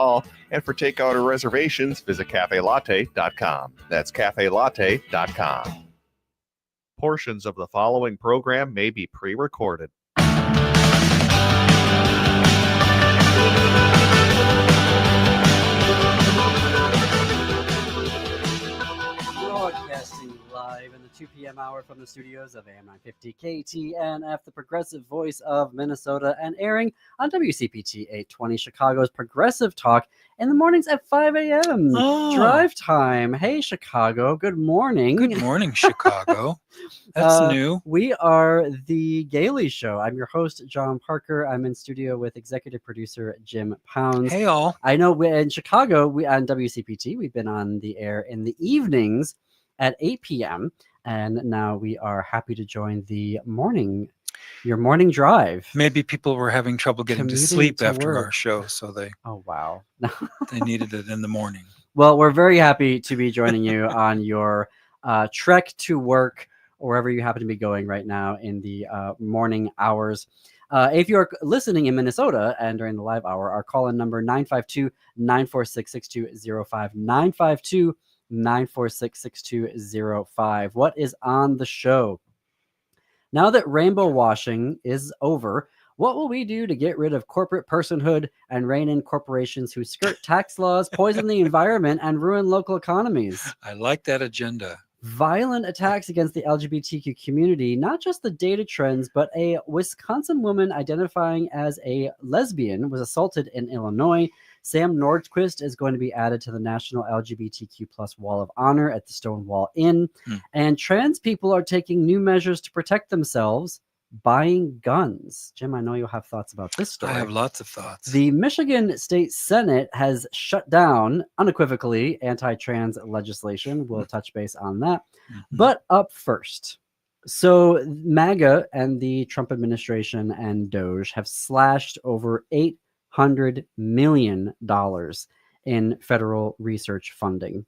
And for takeout or reservations, visit cafelatte.com. That's cafelatte.com. Portions of the following program may be pre-recorded. Broadcasting live in the 2 p.m. hour from the studios of AM 950 KTNF, the progressive voice of Minnesota, and airing on WCPT 820 Chicago's Progressive Talk in the mornings at 5 a.m. Drive time. Hey, Chicago. Good morning. Good morning, Chicago. That's new. We are the Gailey Show. I'm your host, John Parker. I'm in studio with executive producer Jim Pounds. Hey, all. I know in Chicago, we on WCPT, we've been on the air in the evenings at 8 p.m. And now we are happy to join your morning drive. Maybe people were having trouble getting to sleep after our show, so they they needed it in the morning. Well, we're very happy to be joining you on your trek to work, or wherever you happen to be going right now in the morning hours. If you're listening in Minnesota and during the live hour, our call-in number 952-946-6205, 946-6205. What is on the show? Now that rainbow washing is over, what will we do to get rid of corporate personhood and rein in corporations who skirt tax laws, poison the environment, and ruin local economies? I like that agenda. Violent attacks against the LGBTQ community, not just the data trends, but a Wisconsin woman identifying as a lesbian was assaulted in Illinois. Sam Nordquist is going to be added to the National LGBTQ Plus Wall of Honor at the Stonewall Inn. And trans people are taking new measures to protect themselves, buying guns. Jim, I know you'll have thoughts about this story. I have lots of thoughts. The Michigan State Senate has shut down unequivocally anti-trans legislation. We'll touch base on that. But up first, so MAGA and the Trump administration and Doge have slashed over $800 million in federal research funding.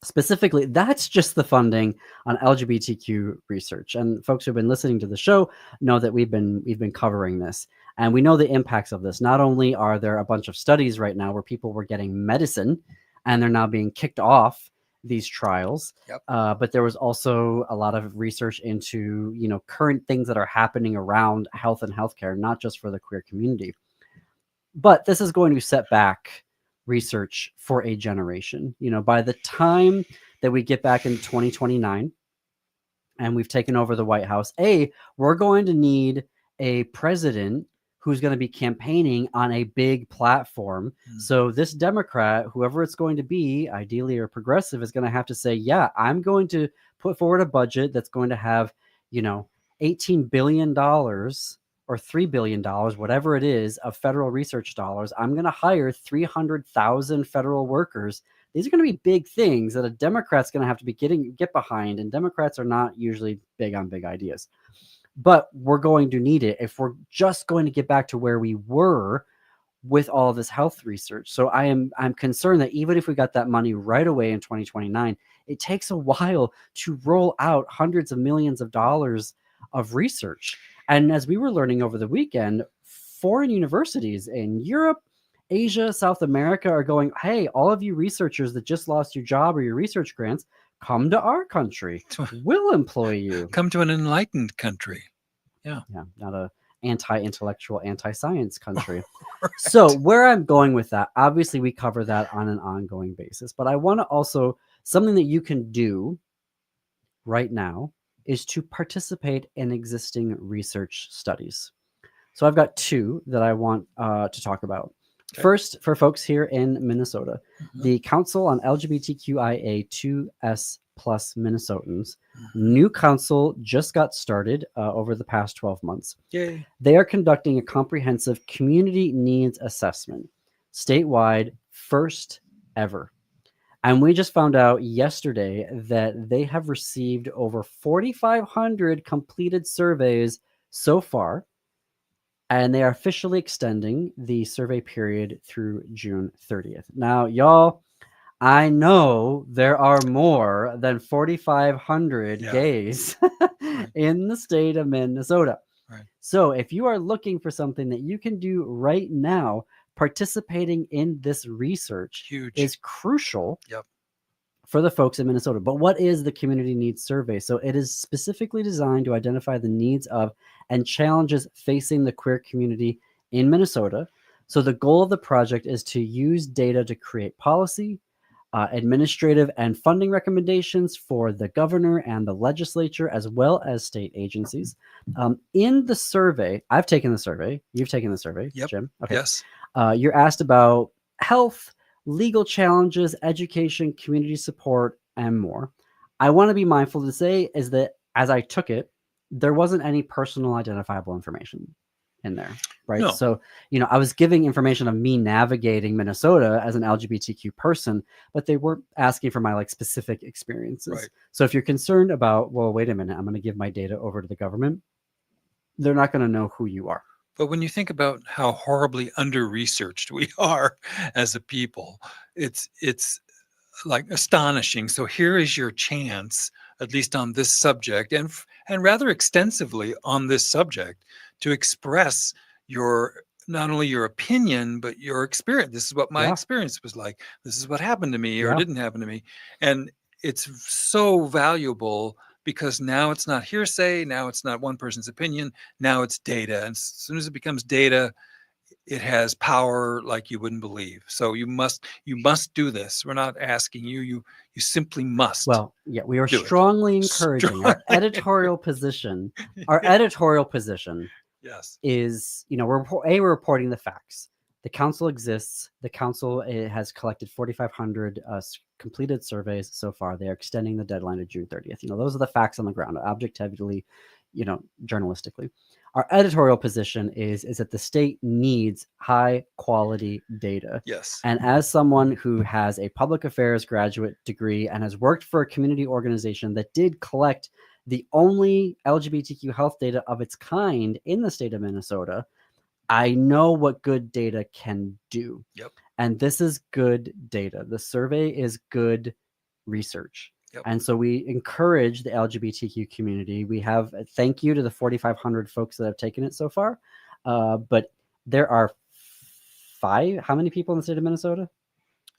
Specifically, that's just the funding on LGBTQ research. And folks who've been listening to the show know that we've been covering this, and we know the impacts of this. Not only are there a bunch of studies right now where people were getting medicine and they're now being kicked off these trials, but there was also a lot of research into current things that are happening around health and healthcare, not just for the queer community. But this is going to set back research for a generation. By the time that we get back in 2029 and we've taken over the White House, we're going to need a president who's going to be campaigning on a big platform. So this Democrat, whoever it's going to be, ideally or progressive, is going to have to say, yeah, I'm going to put forward a budget that's going to have, $18 billion or $3 billion, whatever it is, of federal research dollars. I'm going to hire 300,000 federal workers. These are going to be big things that a Democrat's going to have to get behind, and Democrats are not usually big on big ideas. But we're going to need it if we're just going to get back to where we were with all of this health research. So I'm concerned that even if we got that money right away in 2029, it takes a while to roll out hundreds of millions of dollars of research. And as we were learning over the weekend, foreign universities in Europe, Asia, South America are going, hey, all of you researchers that just lost your job or your research grants, come to our country. We'll employ you. Come to an enlightened country. Yeah, not a anti-intellectual, anti-science country. Right. So where I'm going with that, obviously we cover that on an ongoing basis, but I want to also, something that you can do right now is to participate in existing research studies. So I've got two that I want to talk about. Okay. First, for folks here in Minnesota, the Council on LGBTQIA2S plus Minnesotans, new council just got started over the past 12 months. Yay. They are conducting a comprehensive community needs assessment, statewide, first ever. And we just found out yesterday that they have received over 4,500 completed surveys so far, and they are officially extending the survey period through June 30th. Now, y'all, I know there are more than 4,500 gays in the state of Minnesota. Right. So if you are looking for something that you can do right now participating in this research is crucial Yep. for the folks in Minnesota. But what is the Community Needs Survey? So it is specifically designed to identify the needs of and challenges facing the queer community in Minnesota. So the goal of the project is to use data to create policy, administrative and funding recommendations for the governor and the legislature, as well as state agencies. In the survey, I've taken the survey. You've taken the survey, Yep. Jim. Okay. Yes. You're asked about health, legal challenges, education, community support, and more. I want to be mindful to say is that as I took it, there wasn't any personal identifiable information in there, right? No. So, I was giving information of me navigating Minnesota as an LGBTQ person, but they weren't asking for my specific experiences. Right. So if you're concerned about, well, wait a minute, I'm going to give my data over to the government, they're not going to know who you are. But when you think about how horribly under-researched we are as a people, it's like astonishing. So here is your chance, at least on this subject, and rather extensively on this subject, to express not only your opinion, but your experience. This is what my experience was like. This is what happened to me or didn't happen to me. And it's so valuable because now it's not hearsay. Now it's not one person's opinion. Now it's data. And as soon as it becomes data, it has power like you wouldn't believe. So you must do this. We're not asking you. You simply must. Well, yeah, we are strongly encouraging our editorial position. Our editorial position is, we're reporting the facts. The council exists. The council has collected 4,500 completed surveys so far. They are extending the deadline to June 30th. Those are the facts on the ground, objectively, journalistically. Our editorial position is that the state needs high quality data. Yes. And as someone who has a public affairs graduate degree and has worked for a community organization that did collect the only LGBTQ health data of its kind in the state of Minnesota, I know what good data can do. Yep. And this is good data. The survey is good research. Yep. And so we encourage the LGBTQ community. We have thank you to the 4,500 folks that have taken it so far. But there are how many people in the state of Minnesota?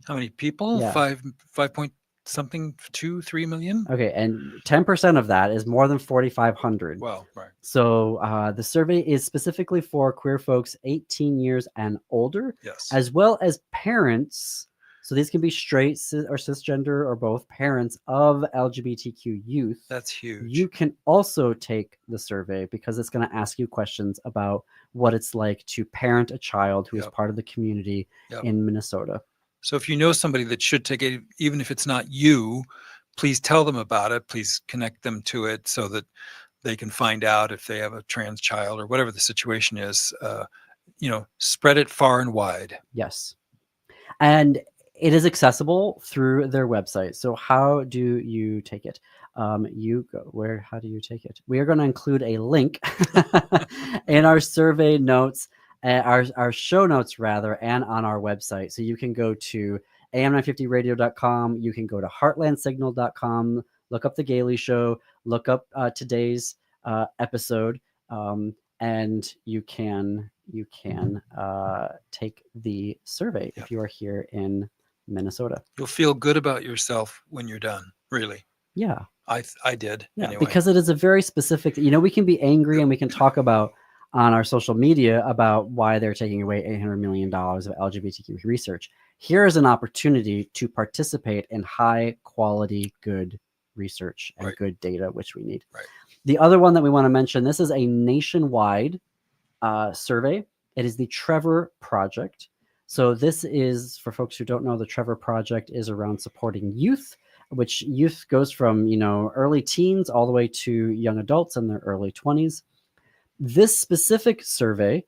How many people? Yeah. 5 point something, 2-3 million. Okay. And 10% of that is more than 4,500. Wow. Right. So the survey is specifically for queer folks 18 years and older, as well as parents. So these can be straight or cisgender or both parents of LGBTQ youth. That's huge. You can also take the survey because it's going to ask you questions about what it's like to parent a child who is part of the community in Minnesota. So if you know somebody that should take it, even if it's not you, please tell them about it. Please connect them to it so that they can find out if they have a trans child or whatever the situation is. Spread it far and wide. Yes. And it is accessible through their website. So how do you take it? How do you take it? We are going to include a link in our survey notes, our show notes rather, and on our website. So you can go to am950radio.com. You can go to heartlandsignal.com, look up The Gailey Show, look up today's episode, and you can take the survey if you are here in Minnesota. You'll feel good about yourself when you're done, really. Yeah. I did. Yeah, anyway. Because it is a very specific, we can be angry and we can talk about on our social media about why they're taking away $800 million of LGBTQ research. Here is an opportunity to participate in high quality, good research and good data, which we need. Right. The other one that we want to mention, this is a nationwide survey. It is the Trevor Project. So this is, for folks who don't know, the Trevor Project is around supporting youth, which youth goes from, early teens all the way to young adults in their early 20s. This specific survey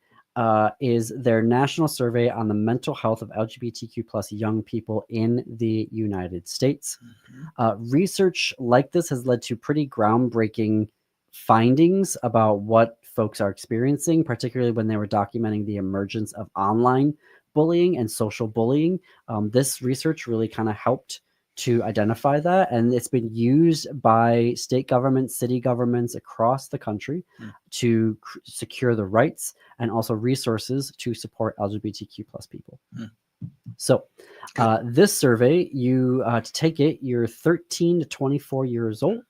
is their national survey on the mental health of LGBTQ plus young people in the United States. Mm-hmm. Research like this has led to pretty groundbreaking findings about what folks are experiencing, particularly when they were documenting the emergence of online bullying and social bullying. This research really kind of helped to identify that, and it's been used by state governments, city governments across the country to secure the rights and also resources to support LGBTQ plus people. So this survey, to take it, you're 13 to 24 years old,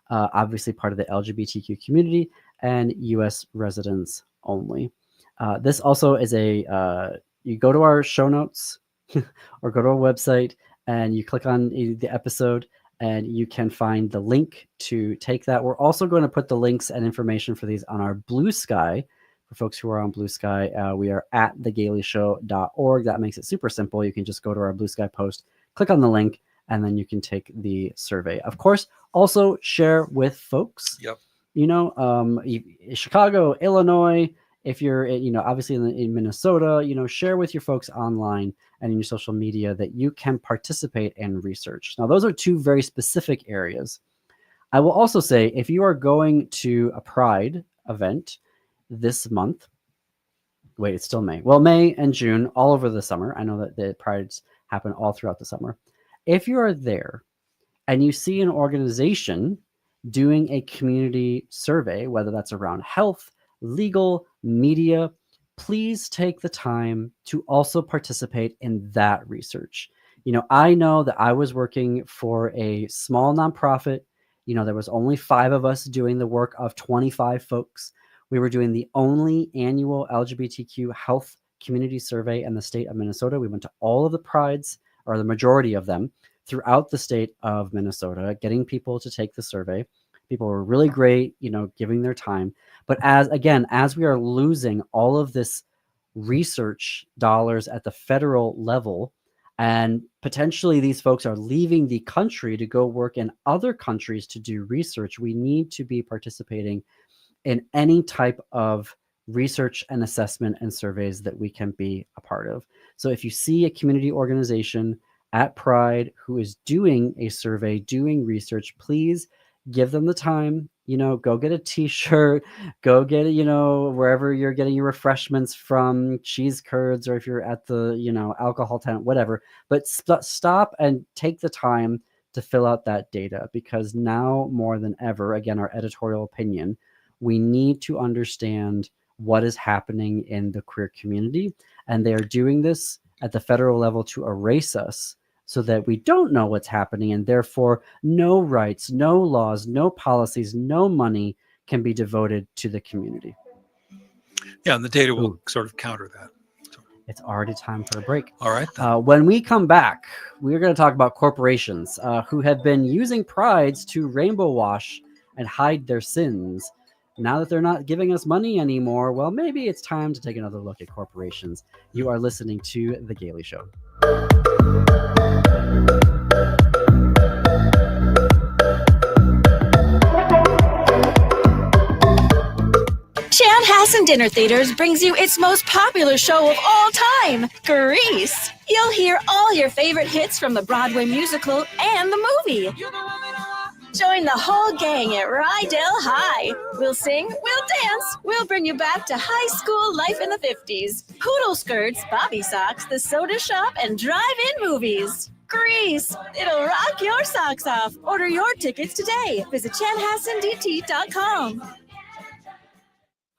obviously part of the LGBTQ community, and U.S. residents only. This also is you go to our show notes or go to our website and you click on the episode and you can find the link to take that. We're also going to put the links and information for these on our Blue Sky. For folks who are on Blue Sky, we are at thegaleyshow.org. That makes it super simple. You can just go to our Blue Sky post, click on the link, and then you can take the survey. Of course, also share with folks. Yep. Chicago, Illinois, if you're, obviously in Minnesota, share with your folks online and in your social media that you can participate in research. Now, those are two very specific areas. I will also say, if you are going to a Pride event this month, it's still May. Well, May and June, all over the summer. I know that the Prides happen all throughout the summer. If you are there and you see an organization doing a community survey, whether that's around health, legal, media, please take the time to also participate in that research. I know that I was working for a small nonprofit. There was only 5 of us doing the work of 25 folks. We were doing the only annual LGBTQ health community survey in the state of Minnesota. We went to all of the prides, or the majority of them, throughout the state of Minnesota, getting people to take the survey. People were really great, giving their time. But as we are losing all of this research dollars at the federal level, and potentially these folks are leaving the country to go work in other countries to do research, we need to be participating in any type of research and assessment and surveys that we can be a part of. So if you see a community organization at Pride who is doing a survey, doing research, please give them the time. Go get a t-shirt, go get it, wherever you're getting your refreshments from, cheese curds, or if you're at the, alcohol tent, whatever. But stop and take the time to fill out that data, because now more than ever, again, our editorial opinion, we need to understand what is happening in the queer community. And they are doing this at the federal level to erase us so that we don't know what's happening, and therefore no rights, no laws, no policies, no money can be devoted to the community. Yeah, and the data will sort of counter that. So. It's already time for a break. All right. When we come back, we're going to talk about corporations who have been using prides to rainbow wash and hide their sins. Now that they're not giving us money anymore, well, maybe it's time to take another look at corporations. You are listening to The Gailey Show. Chanhassen Dinner Theaters brings you its most popular show of all time, Grease. You'll hear all your favorite hits from the Broadway musical and the movie. Join the whole gang at Rydell High. We'll sing, we'll dance, we'll bring you back to high school life in the 50s. Poodle skirts, bobby socks, the soda shop, and drive-in movies. Grease, it'll rock your socks off. Order your tickets today. Visit chanhassendt.com.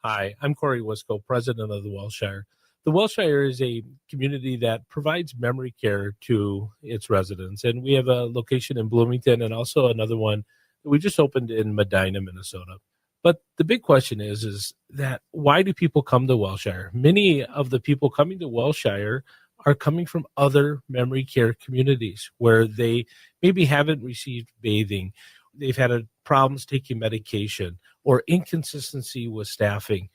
Hi, I'm Corey Wisco, president of the Welshire. The Welshire is a community that provides memory care to its residents, and we have a location in Bloomington and also another one that we just opened in Medina, Minnesota. But the big question is that why do people come to Welshire? Many of the people coming to Welshire are coming from other memory care communities where they maybe haven't received bathing, they've had problems taking medication, or inconsistency with staffing.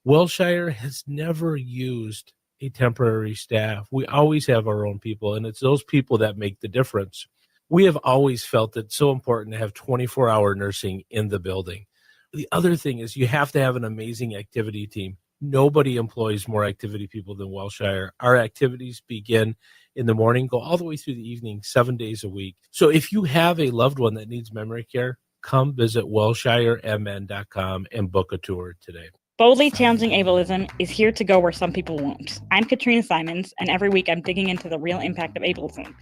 Welshire has never used a temporary staff. We always have our own people, and it's those people that make the difference. We have always felt it's so important to have 24-hour nursing in the building. The other thing is you have to have an amazing activity team. Nobody employs more activity people than Welshire. Our activities begin in the morning, go all the way through the evening, 7 days a week. So if you have a loved one that needs memory care, come visit welshiremn.com and book a tour today. Boldly challenging ableism is here to go where some people won't. I'm Katrina Simons, and every week I'm digging into the real impact of ableism,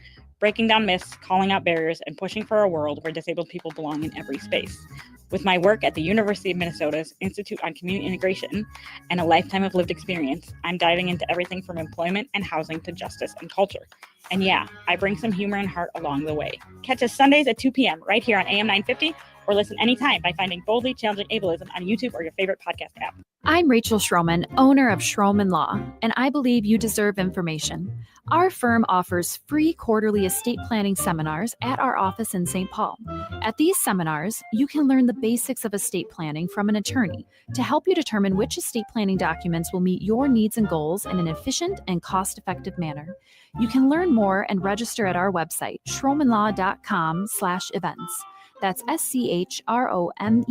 breaking down myths, calling out barriers, and pushing for a world where disabled people belong in every space. With my work at the University of Minnesota's Institute on Community Integration and a lifetime of lived experience, I'm diving into everything from employment and housing to justice and culture. And yeah, I bring some humor and heart along the way. Catch us Sundays at 2 p.m. right here on AM 950, or listen anytime by finding Boldly Challenging Ableism on YouTube or your favorite podcast app. I'm Rachel Schroman, owner of Schroman Law, and I believe you deserve information. Our firm offers free quarterly estate planning seminars at our office in St. Paul. At these seminars, you can learn the basics of estate planning from an attorney to help you determine which estate planning documents will meet your needs and goals in an efficient and cost-effective manner. You can learn more and register at our website, schromenlaw.com/events. That's SCHROMEN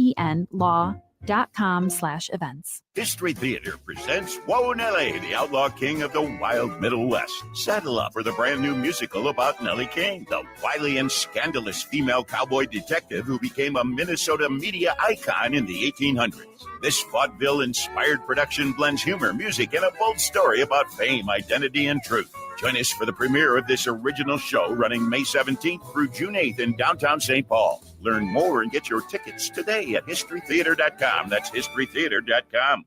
law.com/events. History Theater presents Whoa Nellie, the outlaw king of the wild Middle West. Saddle up for the brand new musical about Nellie King, the wily and scandalous female cowboy detective who became a Minnesota media icon in the 1800s. This vaudeville-inspired production blends humor, music, and a bold story about fame, identity, and truth. Join us for the premiere of this original show running May 17th through June 8th in downtown St. Paul. Learn more and get your tickets today at historytheater.com. That's historytheater.com.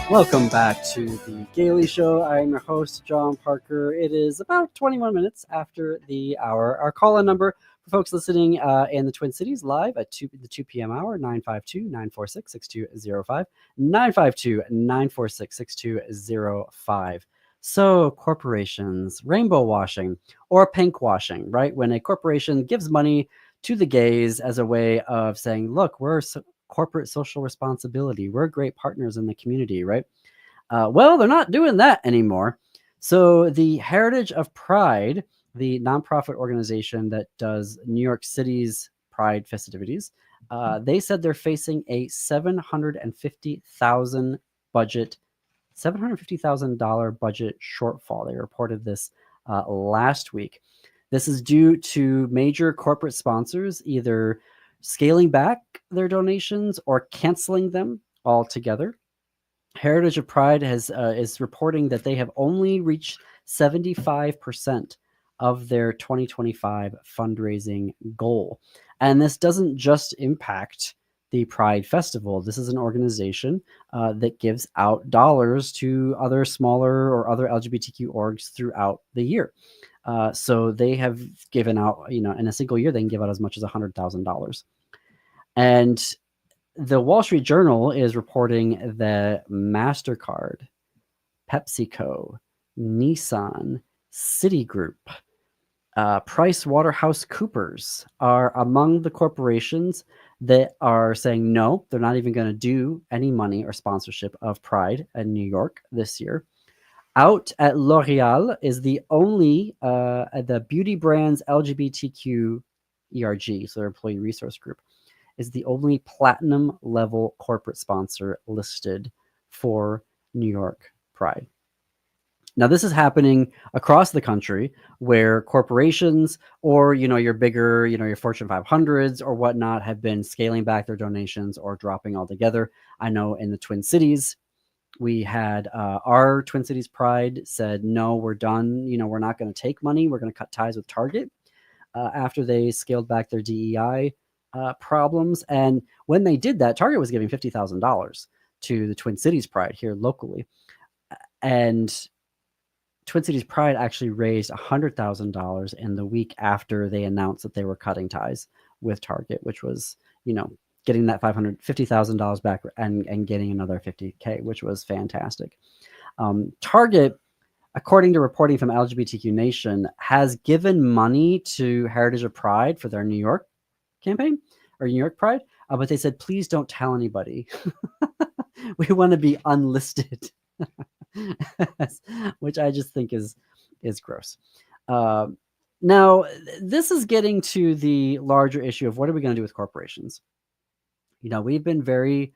Welcome back to the Gailey Show. I'm your host, John Parker. It is about 21 minutes after the hour. Our call-in number for folks listening in the Twin Cities live at the 2 p.m. hour, 952-946-6205, 952-946-6205. So corporations, rainbow washing or pink washing, right? When a corporation gives money to the gays as a way of saying, look, we're corporate social responsibility. We're great partners in the community, right? Well, they're not doing that anymore. So the Heritage of Pride, the nonprofit organization that does New York City's Pride festivities, they said they're facing a $750,000 budget shortfall. They reported this last week. This is due to major corporate sponsors either scaling back their donations or canceling them altogether. Heritage of Pride is reporting that they have only reached 75% of their 2025 fundraising goal. And this doesn't just impact the Pride Festival. This is an organization that gives out dollars to other smaller or other LGBTQ orgs throughout the year. So they have given out, in a single year, they can give out as much as $100,000. And the Wall Street Journal is reporting that MasterCard, PepsiCo, Nissan, Citigroup, PricewaterhouseCoopers are among the corporations that are saying no, they're not even going to do any money or sponsorship of Pride in New York this year. Out at L'Oreal is the only, the beauty brands LGBTQ ERG, so their employee resource group, is the only platinum level corporate sponsor listed for New York Pride. Now, this is happening across the country where corporations or, your bigger, your Fortune 500s or whatnot have been scaling back their donations or dropping altogether. I know in the Twin Cities, we had our Twin Cities Pride said, no, we're done. We're not going to take money. We're going to cut ties with Target after they scaled back their DEI problems. And when they did that, Target was giving $50,000 to the Twin Cities Pride here locally. And Twin Cities Pride actually raised $100,000 in the week after they announced that they were cutting ties with Target, which was, getting that $50,000 back and getting another $50K, which was fantastic. Target, according to reporting from LGBTQ Nation, has given money to Heritage of Pride for their New York campaign or New York Pride, but they said, please don't tell anybody. We want to be unlisted, which I just think is gross. Now, this is getting to the larger issue of what are we going to do with corporations? We've been very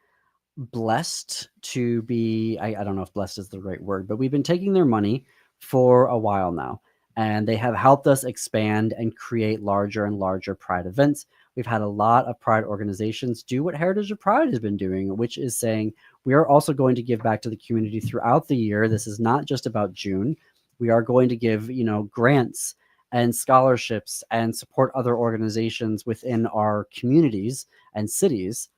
blessed to be, I don't know if blessed is the right word, but we've been taking their money for a while now, and they have helped us expand and create larger and larger Pride events. We've had a lot of pride organizations do what Heritage of Pride has been doing, which is saying we are also going to give back to the community throughout the year. This is not just about June. We are going to give, grants and scholarships and support other organizations within our communities and cities.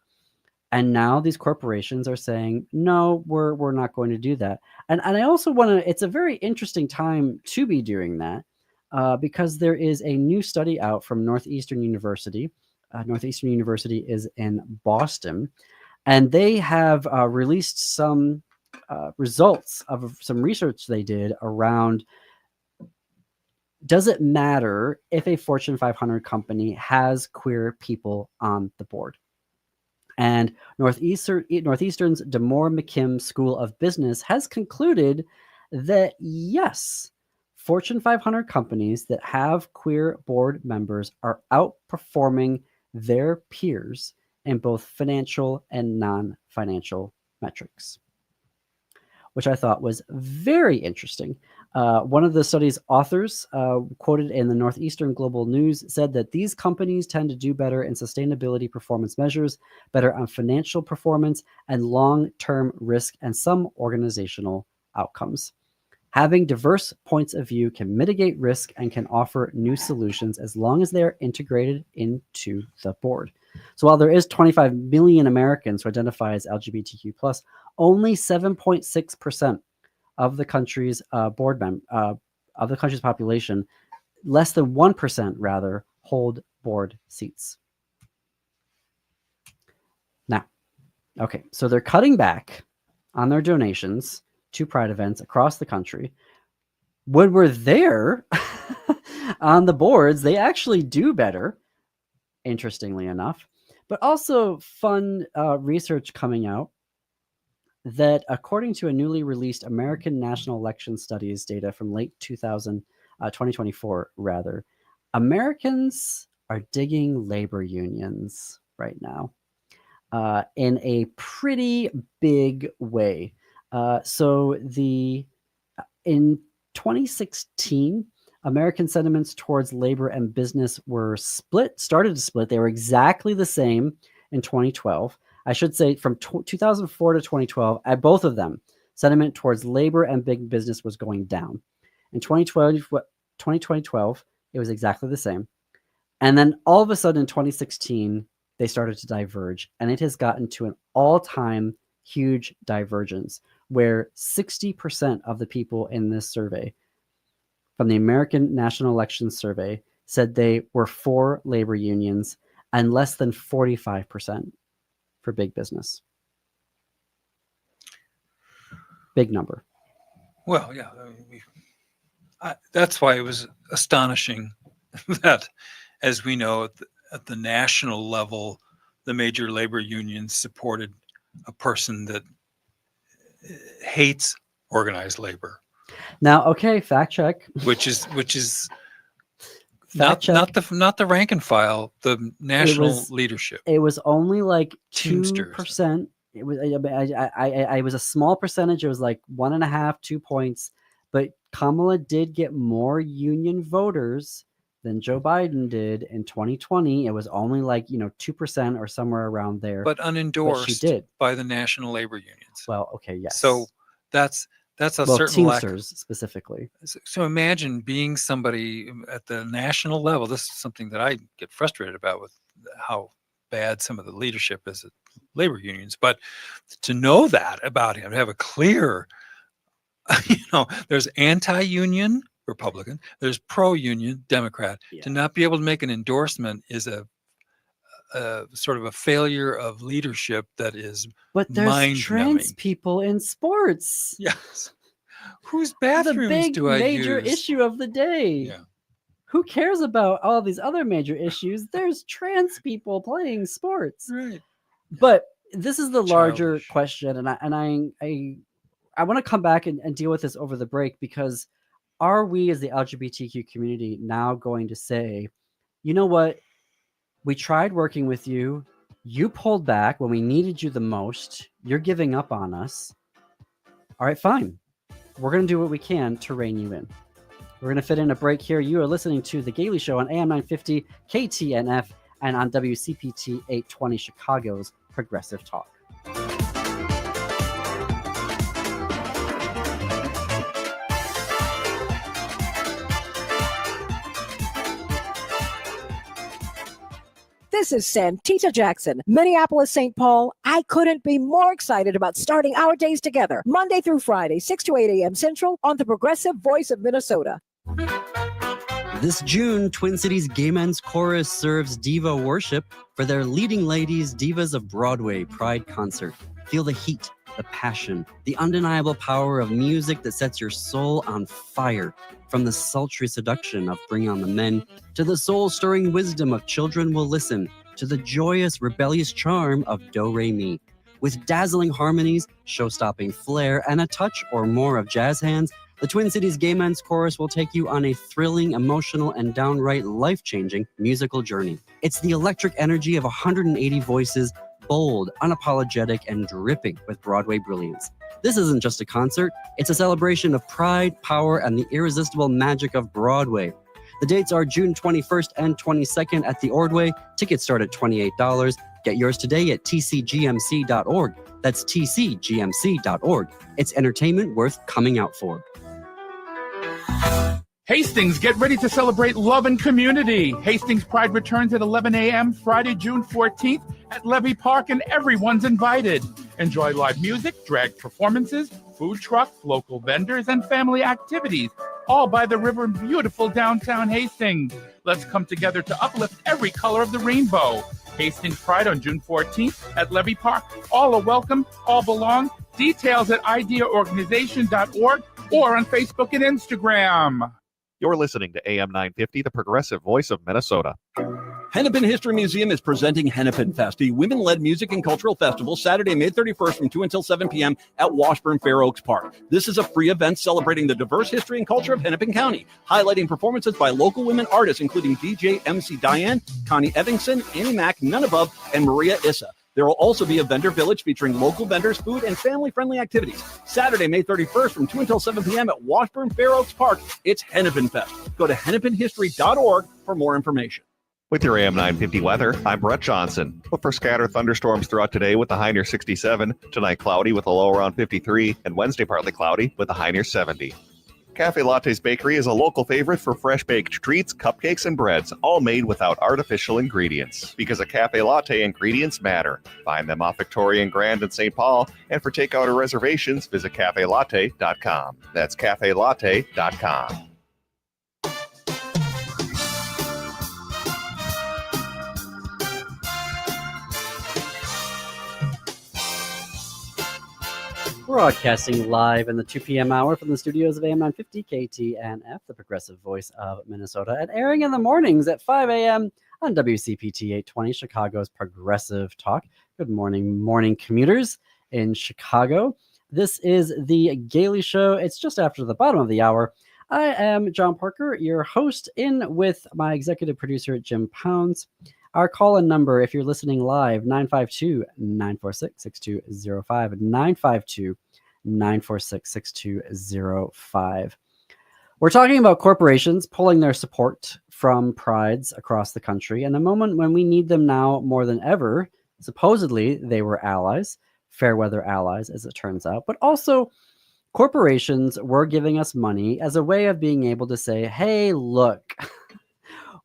And now these corporations are saying, no, we're not going to do that. And I also want to, it's a very interesting time to be doing that because there is a new study out from Northeastern University. Northeastern University is in Boston, and they have released some results of some research they did around, does it matter if a Fortune 500 company has queer people on the board? And Northeastern's DeMoore McKim School of Business has concluded that yes, Fortune 500 companies that have queer board members are outperforming their peers in both financial and non-financial metrics, which I thought was very interesting. One of the study's authors, quoted in the Northeastern Global News, said that these companies tend to do better in sustainability performance measures, better on financial performance, and long-term risk and some organizational outcomes. Having diverse points of view can mitigate risk and can offer new solutions as long as they are integrated into the board. So while there is 25 million Americans who identify as LGBTQ+, only 7.6% of the country's of the country's population, less than 1% rather, hold board seats. Now, okay, so they're cutting back on their donations to pride events across the country. When we're there on the boards, they actually do better, interestingly enough. But also fun research coming out that according to a newly released American National Election Studies data from late 2024 rather, Americans are digging labor unions right now in a pretty big way. So in 2016, American sentiments towards labor and business started to split. They were exactly the same in 2012. I should say from 2004 to 2012, at both of them, sentiment towards labor and big business was going down. In 2012, it was exactly the same. And then all of a sudden in 2016, they started to diverge, and it has gotten to an all-time huge divergence where 60% of the people in this survey from the American National Election Survey said they were for labor unions and less than 45% for big business. Big number. Well, yeah, that's why it was astonishing that, as we know, at the national level, the major labor unions supported a person that hates organized labor. Now, okay, fact check. Which is not the rank and file, the national leadership. It was only like Teamsters. 2%. It was I was a small percentage. It was like 1.5, 2 points. But Kamala did get more union voters than Joe Biden did in 2020. It was only like 2% or somewhere around there. But unendorsed she did. by the national labor unions. Well, okay, yes. So that's a certain Teamsters specifically. So imagine being somebody at the national level. This is something that I get frustrated about with how bad some of the leadership is at labor unions. But to know that about him, to have a clear, there's anti-union Republican, there's pro-union Democrat. Yeah. To not be able to make an endorsement is a sort of a failure of leadership that is But there's mind-numbing. trans people in sports. Yes. Whose bathrooms the big do I major use? issue of the day. Yeah. Who cares about all these other major issues? There's trans people playing sports. Right. But this is the larger Childish. question, and I want to come back and deal with this over the break, because are we as the LGBTQ community now going to say, you know what? We tried working with you. You pulled back when we needed you the most. You're giving up on us. All right, fine. We're going to do what we can to rein you in. We're going to fit in a break here. You are listening to The Gailey Show on AM 950 KTNF and on WCPT 820 Chicago's Progressive Talk. This is Santita Jackson, Minneapolis, St. Paul. I couldn't be more excited about starting our days together, Monday through Friday, 6 to 8 a.m. Central on the Progressive Voice of Minnesota. This June, Twin Cities Gay Men's Chorus serves diva worship for their Leading Ladies Divas of Broadway Pride concert. Feel the heat, the passion, the undeniable power of music that sets your soul on fire. From the sultry seduction of Bring on the Men, to the soul-stirring wisdom of Children Will Listen, to the joyous, rebellious charm of Do Re Mi. With dazzling harmonies, show-stopping flair, and a touch or more of jazz hands, the Twin Cities Gay Men's Chorus will take you on a thrilling, emotional, and downright life-changing musical journey. It's the electric energy of 180 voices, bold, unapologetic, and dripping with Broadway brilliance. This isn't just a concert, it's a celebration of pride, power, and the irresistible magic of Broadway. The dates are June 21st and 22nd at the Ordway. Tickets start at $28. Get yours today at tcgmc.org. That's tcgmc.org. It's entertainment worth coming out for. Hastings, get ready to celebrate love and community. Hastings Pride returns at 11 a.m. Friday, June 14th at Levy Park, and everyone's invited. Enjoy live music, drag performances, food trucks, local vendors, and family activities, all by the river in beautiful downtown Hastings. Let's come together to uplift every color of the rainbow. Hastings Pride on June 14th at Levy Park. All are welcome, all belong. Details at ideaorganization.org or on Facebook and Instagram. You're listening to AM 950, the Progressive Voice of Minnesota. Hennepin History Museum is presenting Hennepin Fest, a women-led music and cultural festival, Saturday, May 31st from 2 until 7 p.m. at Washburn Fair Oaks Park. This is a free event celebrating the diverse history and culture of Hennepin County, highlighting performances by local women artists, including DJ MC Diane, Connie Evingston, Annie Mack, None Above, and Maria Issa. There will also be a vendor village featuring local vendors, food, and family-friendly activities. Saturday, May 31st from 2 until 7 p.m. at Washburn Fair Oaks Park. It's Hennepin Fest. Go to hennepinhistory.org for more information. With your AM 950 weather, I'm Brett Johnson. Look for scattered thunderstorms throughout today with a high near 67. Tonight, cloudy with a low around 53. And Wednesday, partly cloudy with a high near 70. Cafe Latte's Bakery is a local favorite for fresh baked treats, cupcakes, and breads, all made without artificial ingredients. Because a Cafe Latte, ingredients matter. Find them off Victoria and Grand in St. Paul. And for takeout or reservations, visit cafelatte.com. That's cafelatte.com. Broadcasting live in the 2 p.m. hour from the studios of AM 950 KTNF, the Progressive Voice of Minnesota, and airing in the mornings at 5 a.m. on WCPT 820, Chicago's Progressive Talk. Good morning, morning commuters in Chicago. This is the Gailey Show. It's just after the bottom of the hour. I am John Parker, your host, in with my executive producer, Jim Pounds. Our call-in number, if you're listening live, 952-946-6205, 952-946-6205. We're talking about corporations pulling their support from prides across the country, and the moment when we need them now more than ever. Supposedly, they were allies, fair weather allies, as it turns out, but also corporations were giving us money as a way of being able to say, hey, look,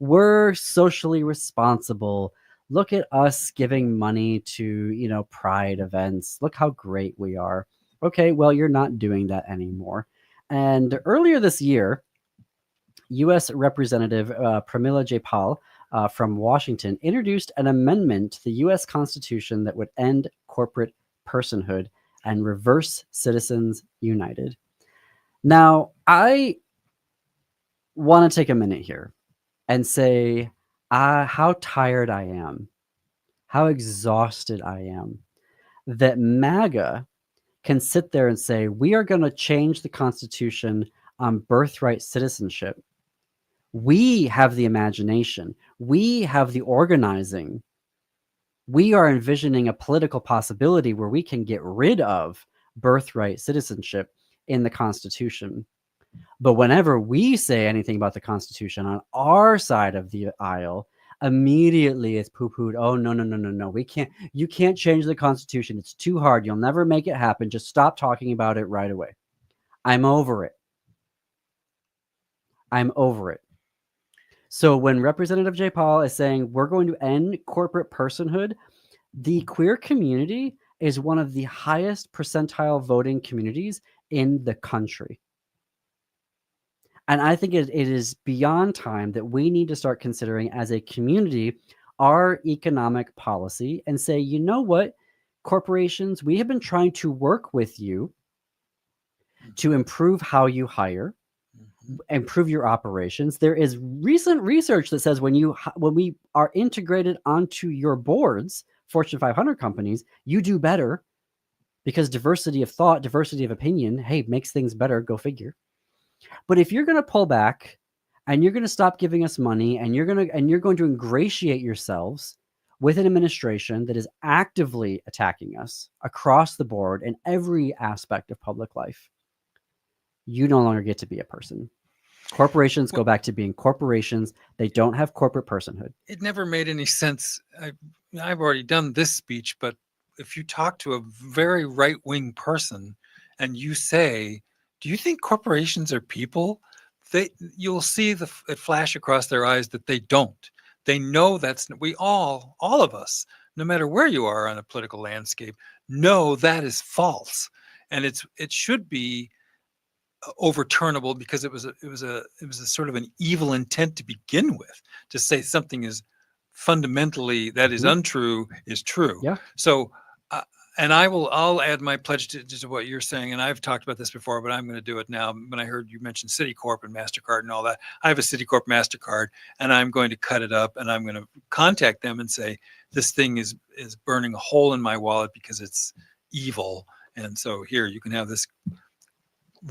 we're socially responsible. Look at us giving money to, pride events. Look how great we are. Okay, well, you're not doing that anymore. And earlier this year, U.S. Representative Pramila Jayapal from Washington introduced an amendment to the U.S. Constitution that would end corporate personhood and reverse Citizens United. Now, I want to take a minute here and say how tired I am, how exhausted I am, that MAGA can sit there and say, we are going to change the Constitution on birthright citizenship. We have the imagination. We have the organizing. We are envisioning a political possibility where we can get rid of birthright citizenship in the Constitution. But whenever we say anything about the Constitution on our side of the aisle, immediately it's poo-pooed. Oh, no. You can't change the Constitution. It's too hard. You'll never make it happen. Just stop talking about it right away. I'm over it. So when Representative Jay Paul is saying we're going to end corporate personhood, the queer community is one of the highest percentile voting communities in the country. And I think it is beyond time that we need to start considering as a community our economic policy and say, you know what, corporations, we have been trying to work with you to improve how you hire, improve your operations. There is recent research that says when we are integrated onto your boards, Fortune 500 companies, you do better because diversity of thought, diversity of opinion, hey, makes things better. Go figure. But if you're going to pull back and you're going to stop giving us money and you're going to ingratiate yourselves with an administration that is actively attacking us across the board in every aspect of public life, you no longer get to be a person. Corporations go back to being corporations. They don't have corporate personhood. It never made any sense. I've already done this speech, but if you talk to a very right-wing person and you say, do you think corporations are people? You'll see it flash across their eyes that they don't. They know all of us, no matter where you are on a political landscape, know that is false. And it should be overturnable because it was a sort of an evil intent to begin with, to say something is fundamentally that is untrue is true. Yeah. So and I'll add my pledge to what you're saying, and I've talked about this before, but I'm going to do it now. When I heard you mention Citicorp and MasterCard and all that, I have a Citicorp MasterCard, and I'm going to cut it up, and I'm going to contact them and say, this thing is burning a hole in my wallet because it's evil, and so here, you can have this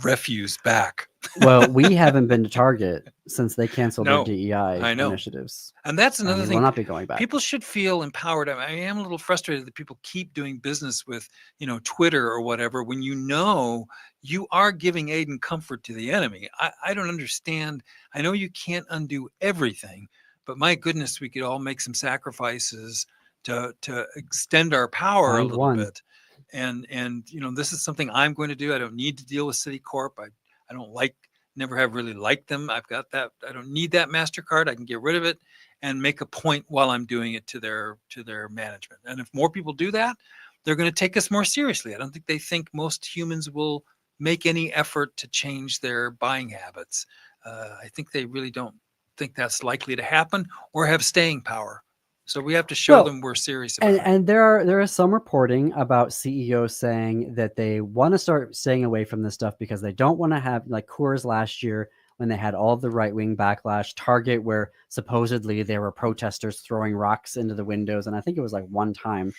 refuse back. Well, we haven't been to Target since they canceled No, their DEI I know. initiatives. And that's another thing. We'll not be going back. People should feel empowered. I am a little frustrated that people keep doing business with, Twitter or whatever, when you are giving aid and comfort to the enemy. I don't understand. I know you can't undo everything, but my goodness, we could all make some sacrifices to extend our power a little bit. And this is something I'm going to do. I don't need to deal with Citicorp. I don't never have really liked them. I've got that. I don't need that MasterCard. I can get rid of it and make a point while I'm doing it to their management. And if more people do that, they're going to take us more seriously. I don't think they think most humans will make any effort to change their buying habits. I think they really don't think that's likely to happen or have staying power. So we have to show them we're serious about it. And there is some reporting about CEOs saying that they want to start staying away from this stuff because they don't want to have, like Coors last year when they had all the right-wing backlash, Target where supposedly there were protesters throwing rocks into the windows. And I think it was like one time,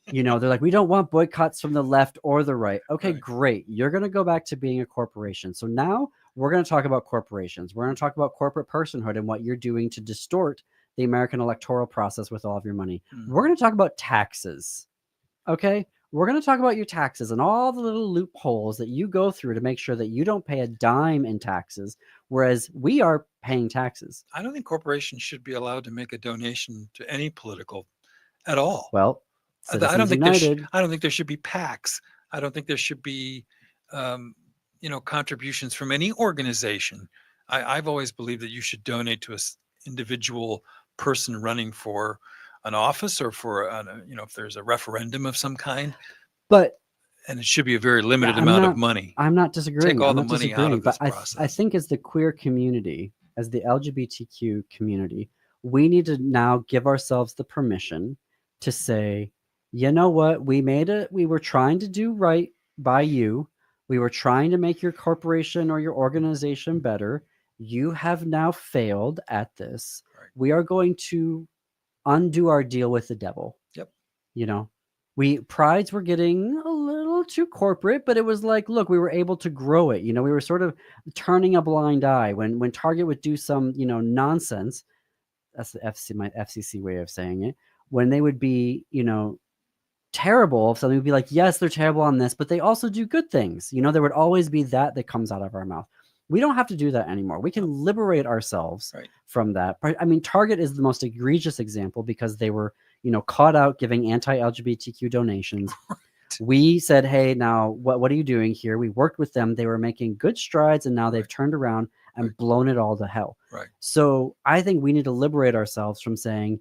they're like, we don't want boycotts from the left or the right. Okay, great. You're going to go back to being a corporation. So now we're going to talk about corporations. We're going to talk about corporate personhood and what you're doing to distort the American electoral process with all of your money. We're going to talk about taxes. Okay. We're going to talk about your taxes and all the little loopholes that you go through to make sure that you don't pay a dime in taxes, whereas we are paying taxes. I don't think corporations should be allowed to make a donation to any political at all. Well, I don't think there should be PACs. I don't think there should be, contributions from any organization. I've always believed that you should donate to an individual person running for an office or for if there's a referendum of some kind, and it should be a very limited amount of money. I'm not disagreeing. Take all the money out of this process. I think as the queer community, as the LGBTQ community, we need to now give ourselves the permission to say, you know what, we were trying to do right by you. We were trying to make your corporation or your organization better. You have now failed at this. Right. We are going to undo our deal with the devil. Yep. Prides were getting a little too corporate, but it was like, look, we were able to grow it. We were sort of turning a blind eye when Target would do some, nonsense. That's my FCC way of saying it. When they would be, terrible, something would be like, yes, they're terrible on this, but they also do good things. There would always be that comes out of our mouth. We don't have to do that anymore. We can liberate ourselves from that. I mean, Target is the most egregious example because they were, caught out giving anti-LGBTQ donations. We said, hey, now what are you doing here? We worked with them. They were making good strides, and now they've turned around and blown it all to hell. Right. So I think we need to liberate ourselves from saying,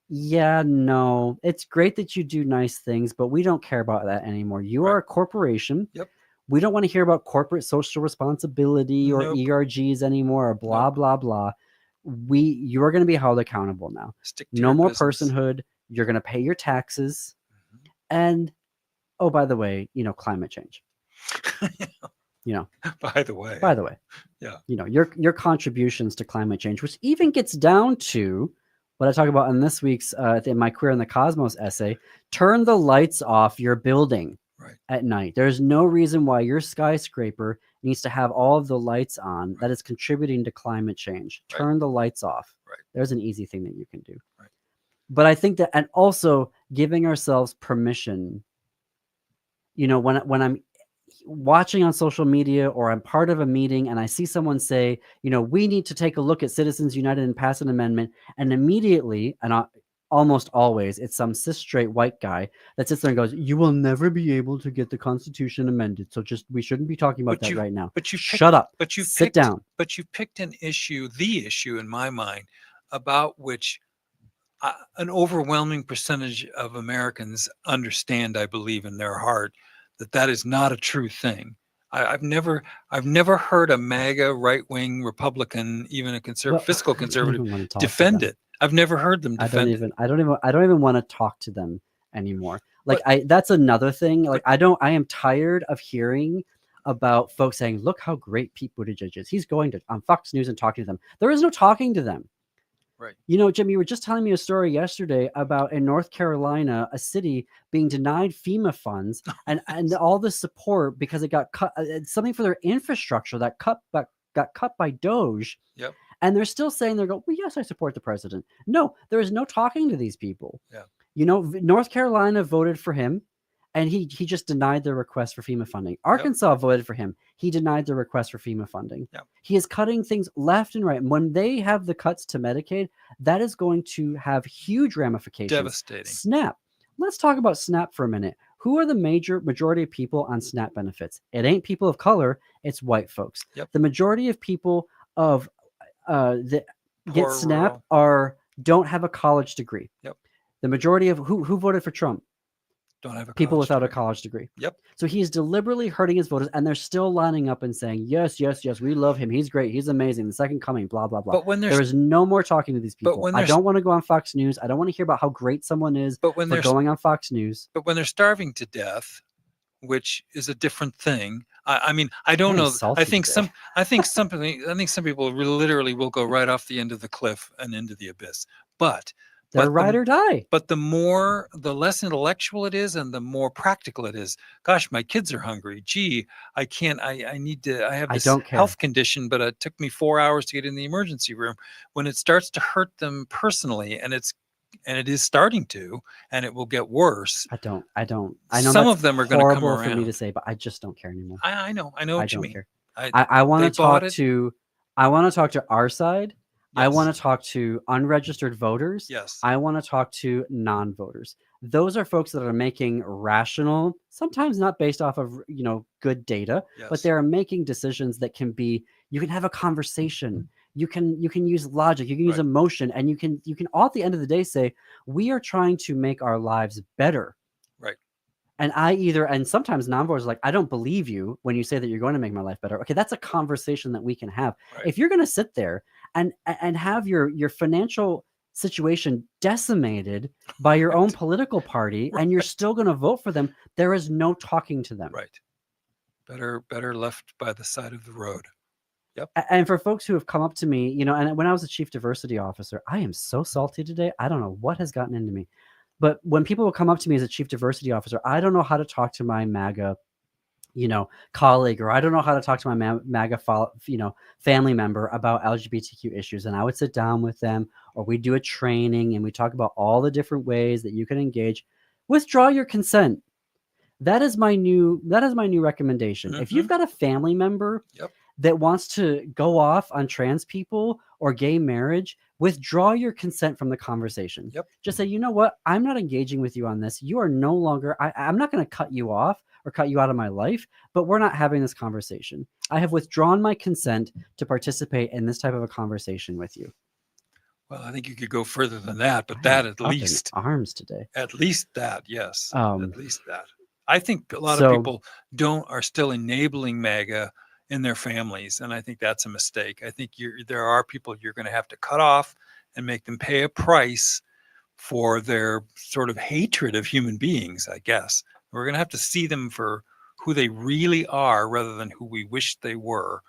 yeah, no, it's great that you do nice things, but we don't care about that anymore. You are a corporation. Yep. We don't want to hear about corporate social responsibility or ERGs anymore or blah, blah, blah. You are going to be held accountable now. No more personhood. You're going to pay your taxes. And, oh, by the way, climate change. By the way. Yeah. Your contributions to climate change, which even gets down to what I talk about in this week's in my Queer in the Cosmos essay, turn the lights off your building at night. There's no reason why your skyscraper needs to have all of the lights on that is contributing to climate change. Turn the lights off. There's an easy thing that you can do. But I think that, and also giving ourselves permission, when I'm watching on social media or I'm part of a meeting and I see someone say, we need to take a look at Citizens United and pass an amendment, and immediately, and almost always, it's some cis straight white guy that sits there and goes, you will never be able to get the Constitution amended. So we shouldn't be talking about that right now. But shut up. But you sit down. But you picked the issue in my mind, about which an overwhelming percentage of Americans understand, I believe in their heart, that is not a true thing. I've never heard a MAGA right-wing Republican, even a fiscal conservative, defend it. I've never heard them defend it. I don't even want to talk to them anymore. That's another thing. I am tired of hearing about folks saying, look how great Pete Buttigieg is. He's going on Fox News and talking to them. There is no talking to them. Right. Jim, you were just telling me a story yesterday about in North Carolina, a city being denied FEMA funds and all the support because it got cut, something for their infrastructure that got cut by Doge. Yep. And they're still saying, well, yes, I support the president. No, there is no talking to these people. Yeah. North Carolina voted for him, and he just denied their request for FEMA funding. Arkansas voted for him. He denied the request for FEMA funding. Yep. He is cutting things left and right. And when they have the cuts to Medicaid, that is going to have huge ramifications. Devastating. SNAP. Let's talk about SNAP for a minute. Who are the majority of people on SNAP benefits? It ain't people of color. It's white folks. Yep. The majority of people that get SNAP don't have a college degree. Yep. The majority of who voted for Trump don't have people without a college degree. Yep. So he's deliberately hurting his voters, and they're still lining up and saying, yes, yes, yes, we love him. He's great. He's amazing. The second coming, blah, blah, blah. But when there is no more talking to these people. I don't want to go on Fox News. I don't want to hear about how great someone is for going on Fox News. But when they're starving to death, which is a different thing. I mean, I don't know. I think some people literally will go right off the end of the cliff and into the abyss. But they're ride or die. But the less intellectual it is, and the more practical it is. Gosh, my kids are hungry. Gee, I can't. I have this health condition, but it took me 4 hours to get in the emergency room. When it starts to hurt them personally, and it is starting to, and it will get worse. I know some of them are going to come around. For me to say, but I just don't care anymore. I know what you mean. Care. I want to talk to. I want to talk to our side. Yes. I want to talk to unregistered voters. Yes. I want to talk to non-voters. Those are folks that are making rational, sometimes not based off of good data, but they are making decisions that can be. You can have a conversation. You can use logic. You can use emotion, and you can all at the end of the day say, we are trying to make our lives better. Right. And sometimes non-voters are like, I don't believe you when you say that you're going to make my life better. Okay, that's a conversation that we can have. Right. If you're going to sit there and have your financial situation decimated by your own political party, and you're still going to vote for them, there is no talking to them. Right. Better left by the side of the road. Yep. And for folks who have come up to me, and when I was a chief diversity officer, I am so salty today. I don't know what has gotten into me. But when people will come up to me as a chief diversity officer, I don't know how to talk to my MAGA, colleague, or I don't know how to talk to my MAGA, family member about LGBTQ issues. And I would sit down with them, or we do a training, and we talk about all the different ways that you can engage. Withdraw your consent. That is my new recommendation. Mm-hmm. If you've got a family member that wants to go off on trans people or gay marriage, withdraw your consent from the conversation. Yep. Just say, you know what? I'm not engaging with you on this. You are no longer, I'm not going to cut you off or cut you out of my life, but we're not having this conversation. I have withdrawn my consent to participate in this type of a conversation with you. Well, I think you could go further than that, but that at Up in least. arms today. At least that, yes. Um, At least that. I think a lot of people are still enabling MAGA in their families, and I think that's a mistake. I think there are people you're going to have to cut off and make them pay a price for their sort of hatred of human beings, I guess. We're going to have to see them for who they really are rather than who we wish they were,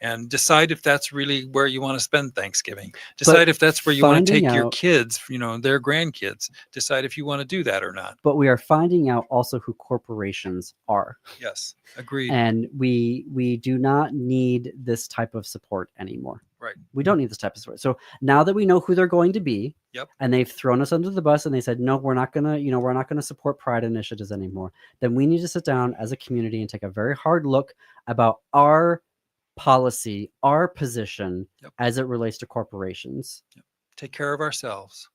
and decide if that's really where you want to spend Thanksgiving. Decide if that's where you want to take your kids, their grandkids. Decide if you want to do that or not. But we are finding out also who corporations are. Yes, agreed. And we do not need this type of support anymore. Right. We don't need this type of support. So now that we know who they're going to be, and they've thrown us under the bus and they said, no, we're not gonna support pride initiatives anymore, then we need to sit down as a community and take a very hard look about our policy, our position as it relates to corporations. Take care of ourselves.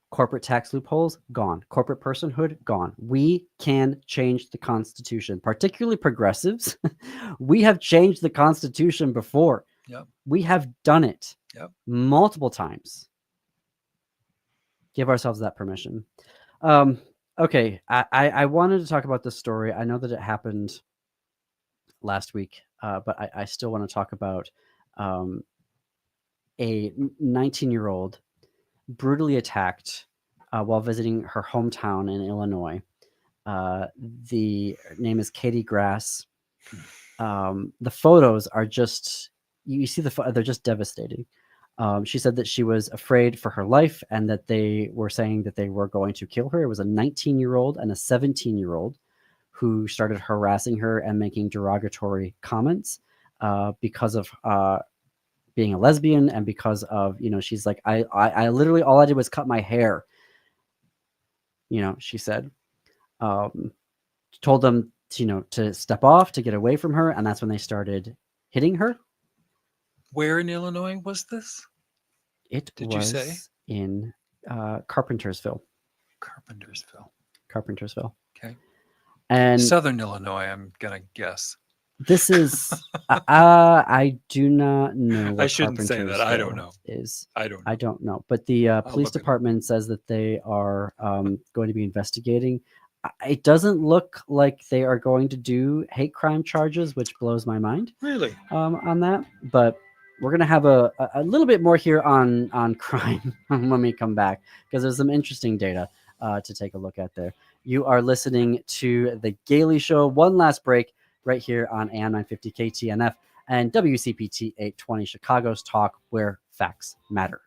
Corporate tax loopholes, gone. Corporate personhood, gone. We can change the Constitution, particularly progressives. We have changed the Constitution before. We have done it multiple times. Give ourselves that permission. Okay, I wanted to talk about this story. I know that it happened last week, but I still want to talk about a 19-year-old brutally attacked while visiting her hometown in Illinois. The name is Katie Grass. The photos are just, you see they're just devastating. She said that she was afraid for her life and that they were saying that they were going to kill her. It was a 19-year-old and a 17-year-old who started harassing her and making derogatory comments because of being a lesbian and because of, she's like, I literally, all I did was cut my hair. She said, told them, to step off, to get away from her. And that's when they started hitting her. Where in Illinois was this? Did you say? In Carpentersville. Carpentersville. Okay. And Southern Illinois, I'm going to guess. This is, I do not know. I shouldn't say that. I don't know. I don't know. But the police department says that they are going to be investigating. It doesn't look like they are going to do hate crime charges, which blows my mind. Really? On that. But we're going to have a little bit more here on crime when we come back, because there's some interesting data to take a look at there. You are listening to The Gailey Show. One last break right here on AM 950 KTNF and WCPT 820 Chicago's Talk, where facts matter.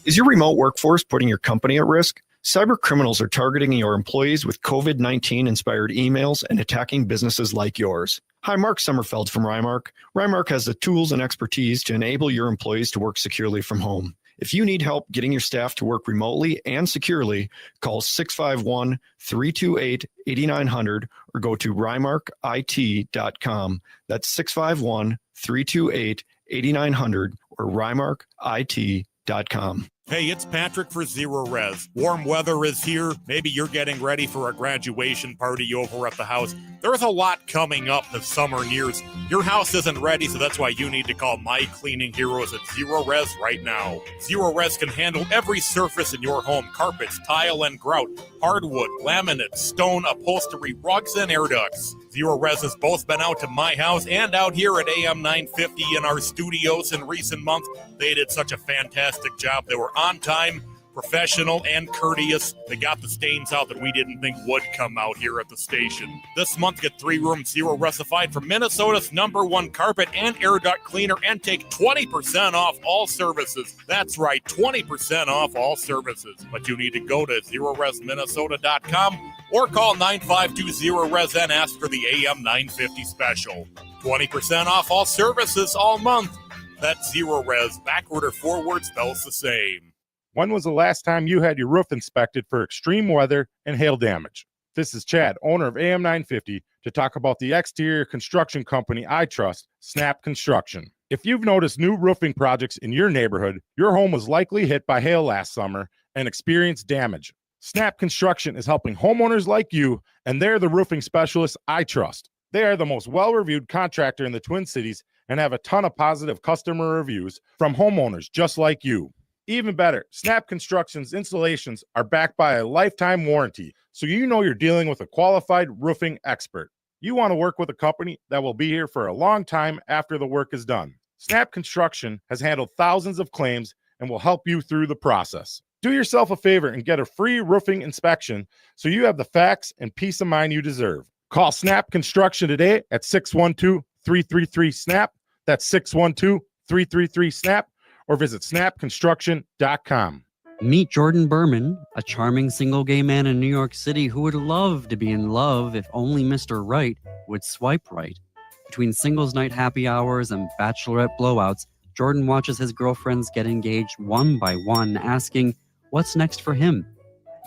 Is your remote workforce putting your company at risk? Cyber criminals are targeting your employees with COVID-19 inspired emails and attacking businesses like yours. Hi, Mark Sommerfeld from Rymark. Rymark has the tools and expertise to enable your employees to work securely from home. If you need help getting your staff to work remotely and securely, call 651-328-8900 or go to rymarkit.com. That's 651-328-8900 or rymarkit.com. Hey, it's Patrick for Zero Res. Warm weather is here. Maybe you're getting ready for a graduation party over at the house. There's a lot coming up as summer nears. Your house isn't ready, so that's why you need to call my cleaning heroes at Zero Res right now. Zero Res can handle every surface in your home: carpets, tile and grout, hardwood, laminate, stone, upholstery, rugs, and air ducts. Zero Res has both been out to my house and out here at AM 950 in our studios in recent months. They did such a fantastic job. They were on time, professional, and courteous. They got the stains out that we didn't think would come out here at the station. This month, get 3-room Zero Resified from Minnesota's #1 carpet and air duct cleaner and take 20% off all services. That's right, 20% off all services. But you need to go to ZeroResMinnesota.com or call 9520-RES and ask for the AM 950 special. 20% off all services all month. That's Zero Res. Backward or forward spells the same. When was the last time you had your roof inspected for extreme weather and hail damage? This is Chad, owner of AM 950, to talk about the exterior construction company I trust, Snap Construction. If you've noticed new roofing projects in your neighborhood, your home was likely hit by hail last summer and experienced damage. Snap Construction is helping homeowners like you, and they're the roofing specialists I trust. They are the most well-reviewed contractor in the Twin Cities and have a ton of positive customer reviews from homeowners just like you. Even better, Snap Construction's installations are backed by a lifetime warranty, so you know you're dealing with a qualified roofing expert. You want to work with a company that will be here for a long time after the work is done. Snap Construction has handled thousands of claims and will help you through the process. Do yourself a favor and get a free roofing inspection so you have the facts and peace of mind you deserve. Call Snap Construction today at 612-333-SNAP. That's 612-333-SNAP, or visit snapconstruction.com. Meet Jordan Berman, a charming single gay man in New York City who would love to be in love if only Mr. Right would swipe right. Between singles night happy hours and bachelorette blowouts, Jordan watches his girlfriends get engaged one by one, asking, what's next for him?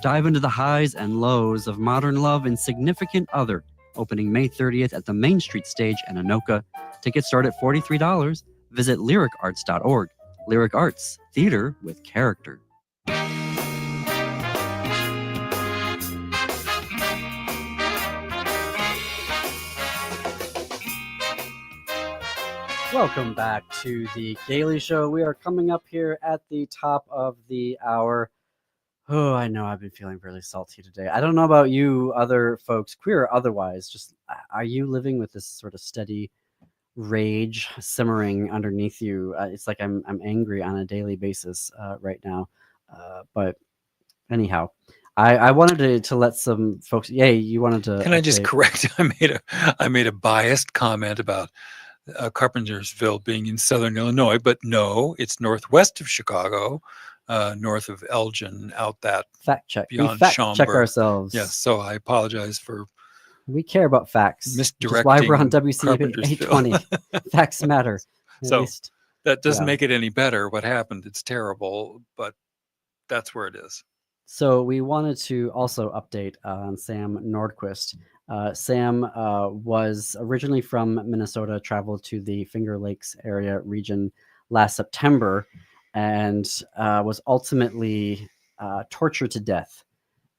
Dive into the highs and lows of modern love and significant other, opening May 30th at the Main Street stage in Anoka. Tickets start at $43. Visit lyricarts.org. Lyric Arts, theater with character. Welcome back to the Daily Show. We are coming up here at the top of the hour. Oh, I know I've been feeling really salty today. I don't know about you other folks, queer or otherwise. Just, are you living with this sort of steady rage simmering underneath you? It's like I'm angry on a daily basis right now. But anyhow, I wanted to let some folks. Yay, you wanted to? Can I just correct? I made a biased comment about Carpentersville being in southern Illinois, but no, it's northwest of Chicago, north of Elgin, out that fact check. beyond We fact Schaumburg. check ourselves. Yes, so I apologize for. We care about facts. Misdirecting. Which is why we're on WCB 820. Facts matter. So that doesn't make it any better. What happened? It's terrible, but that's where it is. So we wanted to also update on Sam Nordquist. Sam was originally from Minnesota, traveled to the Finger Lakes area region last September, and was ultimately tortured to death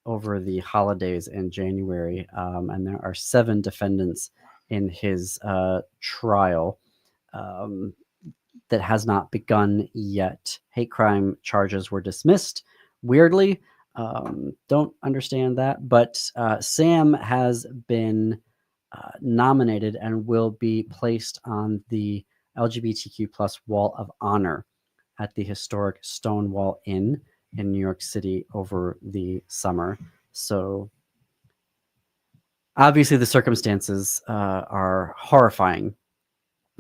over the holidays in January. And there are 7 defendants in his trial that has not begun yet. Hate crime charges were dismissed. Weirdly, don't understand that, but Sam has been nominated and will be placed on the LGBTQ plus Wall of Honor at the historic Stonewall Inn in New York City over the summer. So obviously the circumstances are horrifying,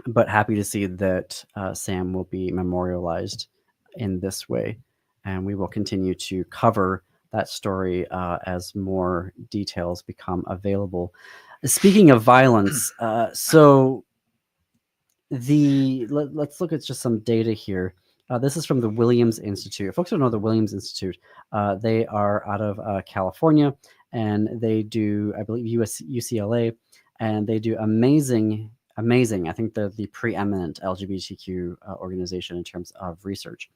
but happy to see that Sam will be memorialized in this way. And we will continue to cover that story as more details become available. Speaking of violence, so let's look at just some data here. This is from the Williams Institute. If folks don't know the Williams Institute, they are out of California, and they do, I believe, UCLA, and they do amazing. I think they're the preeminent LGBTQ organization in terms of research.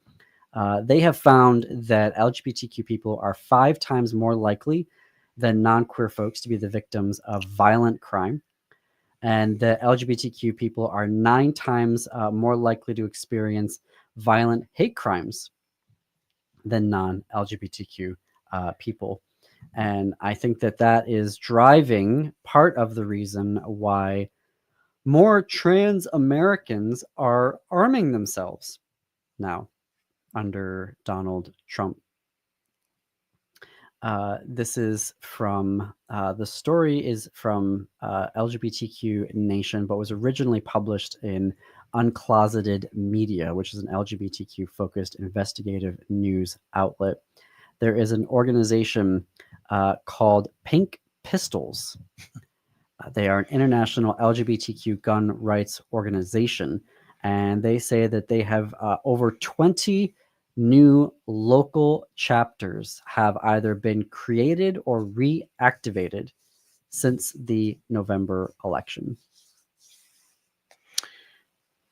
They have found that LGBTQ people are 5 times more likely than non-queer folks to be the victims of violent crime, and that LGBTQ people are 9 times more likely to experience violent hate crimes than non-LGBTQ people. And I think that is driving part of the reason why more trans Americans are arming themselves now under Donald Trump. This is from, the story is from LGBTQ Nation, but was originally published in Uncloseted Media, which is an LGBTQ-focused investigative news outlet. There is an organization called Pink Pistols. They are an international LGBTQ gun rights organization, And they say that they have over 20 new local chapters have either been created or reactivated since the November election.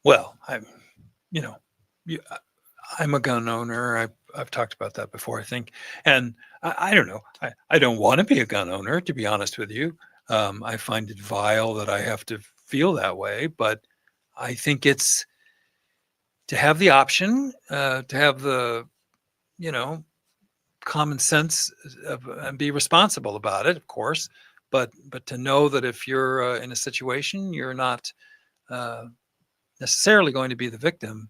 Well, I'm a gun owner. I've talked about that before, I think. And I don't know. I don't want to be a gun owner, to be honest with you. I find it vile that I have to feel that way, but I think it's to have the option, to have the, common sense and be responsible about it, of course, but to know that if you're in a situation, you're not necessarily going to be the victim.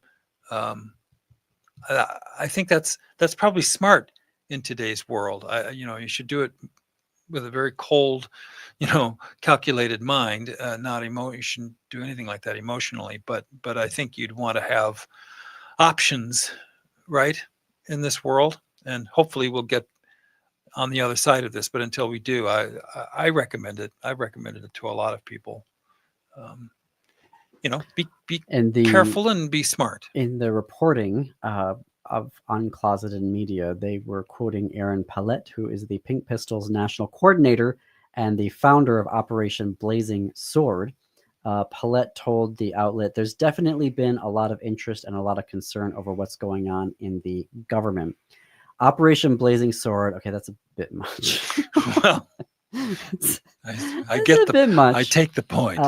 I think that's probably smart in today's world. You should do it with a very cold, calculated mind, you shouldn't do anything like that emotionally, but I think you'd want to have options, right, in this world, and hopefully we'll get on the other side of this, but until we do, I recommend it. I've recommended it to a lot of people. Be careful and be smart. In the reporting of Uncloseted Media, they were quoting Aaron Paulette, who is the Pink Pistols national coordinator and the founder of Operation Blazing Sword. Paulette told the outlet, "There's definitely been a lot of interest and a lot of concern over what's going on in the government. Operation Blazing Sword." Okay, that's a bit much. Well, I get bit much. I take the point.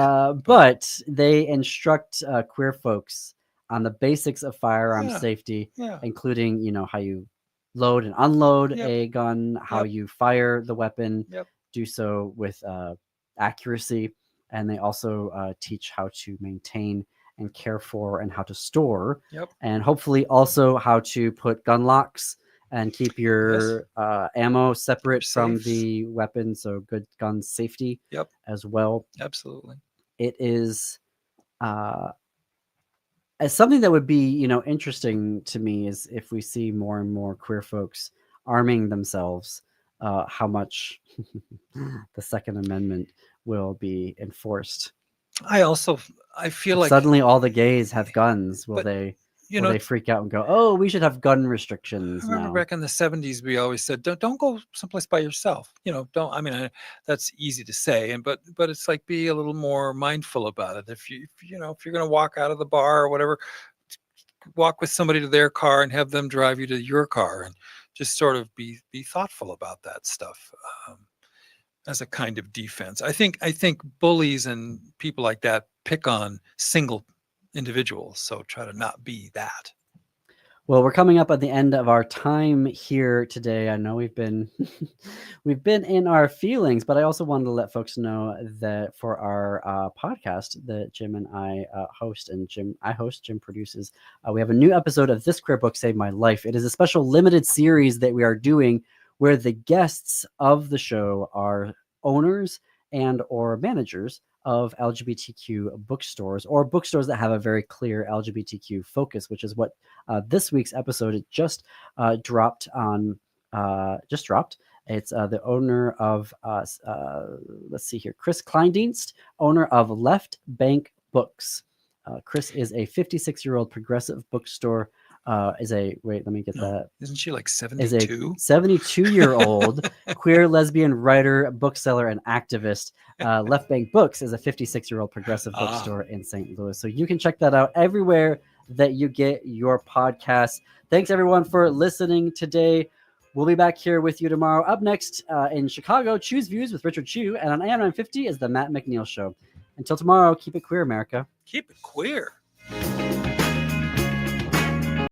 But they instruct queer folks on the basics of firearm safety, including, how you load and unload a gun, how you fire the weapon, do so with accuracy. And they also teach how to maintain and care for and how to store, and hopefully also how to put gun locks and keep your ammo separate from the weapon. So good gun safety as well. Absolutely. It is as something that would be, interesting to me is if we see more and more queer folks arming themselves, how much the Second Amendment will be enforced. I feel like suddenly all the gays have guns. Will they freak out and go, "Oh, we should have gun restrictions"? I remember back in the 70s, we always said, don't go someplace by yourself. That's easy to say, but it's like, be a little more mindful about it. If you're going to walk out of the bar or whatever, walk with somebody to their car and have them drive you to your car, and just sort of be thoughtful about that stuff. As a kind of defense. I think bullies and people like that pick on single individuals, so try to not be that. Well, we're coming up at the end of our time here today. I know we've been in our feelings, but I also wanted to let folks know that for our podcast that Jim and I host, and Jim produces, we have a new episode of This Queer Book Saved My Life. It is a special limited series that we are doing where the guests of the show are owners and or managers of LGBTQ bookstores, or bookstores that have a very clear LGBTQ focus, which is what this week's episode just dropped. It's the owner of, let's see here, Chris Kleindienst, owner of Left Bank Books. Chris is a 56-year-old progressive bookstore. Isn't she like 72? Is a 72-year-old queer lesbian writer, bookseller, and activist. Left Bank Books is a 56-year-old progressive bookstore in St. Louis. So you can check that out everywhere that you get your podcasts. Thanks everyone for listening today. We'll be back here with you tomorrow. Up next in Chicago, Choose Views with Richard Chu, and on AM 950 is the Matt McNeil Show. Until tomorrow, keep it queer, America. Keep it queer.